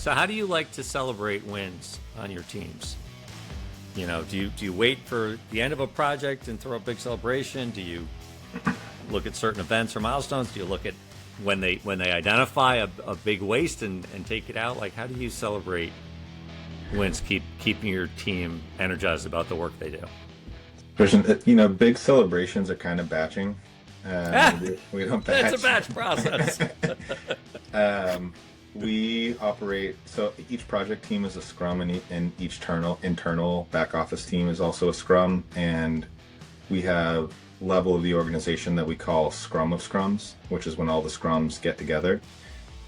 So how do you like to celebrate wins on your teams? You know, do you wait for the end of a project and throw a big celebration? Do you look at certain events or milestones? Do you look at when they identify a big waste and take it out? Like, how do you celebrate wins, keeping your team energized about the work they do? Big celebrations are kind of batching. We don't batch. It's a batch process. We operate, so each project team is a scrum, and each internal back office team is also a scrum, and we have level of the organization that we call Scrum of Scrums, which is when all the scrums get together.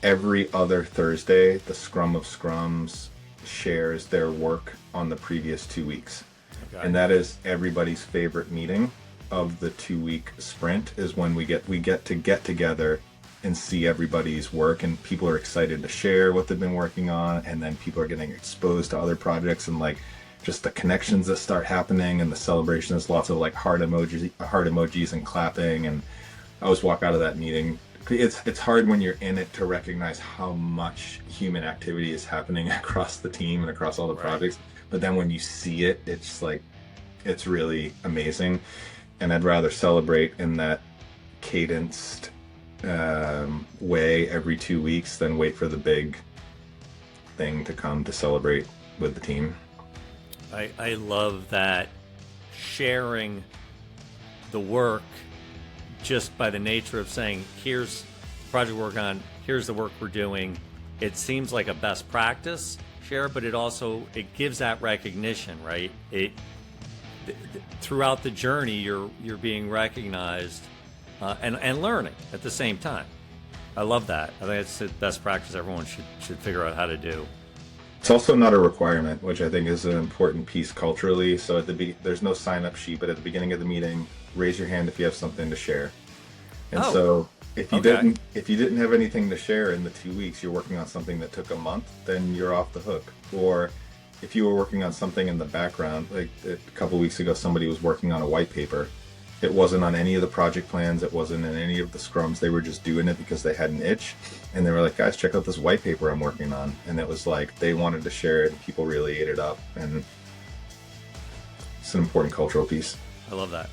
Every other Thursday, the Scrum of Scrums shares their work on the previous 2 weeks. Okay. And that is everybody's favorite meeting of the 2-week sprint, is when we get together and see everybody's work, and people are excited to share what they've been working on, and then people are getting exposed to other projects, and like just the connections that start happening, and the celebration. There's lots of like heart emojis and clapping, and I always walk out of that meeting. It's hard when you're in it to recognize how much human activity is happening across the team and across all the projects, but then when you see it, it's like, it's really amazing. And I'd rather celebrate in that cadenced way every 2 weeks than wait for the big thing to come to celebrate with the team. I love that, sharing the work just by the nature of saying, here's the project we're working on, here's the work we're doing. It seems like a best practice share, but it gives that recognition, right? Throughout the journey, you're being recognized and learning at the same time. I love that. I think it's the best practice everyone should figure out how to do. It's also not a requirement, which I think is an important piece culturally. So there's no sign-up sheet, but at the beginning of the meeting, raise your hand if you have something to share. And so if you didn't have anything to share in the 2 weeks, you're working on something that took a month, then you're off the hook. Or if you were working on something in the background, like a couple weeks ago, somebody was working on a white paper. It wasn't on any of the project plans. It wasn't in any of the scrums. They were just doing it because they had an itch. And they were like, guys, check out this white paper I'm working on. And it was like, they wanted to share it, and people really ate it up. And it's an important cultural piece. I love that.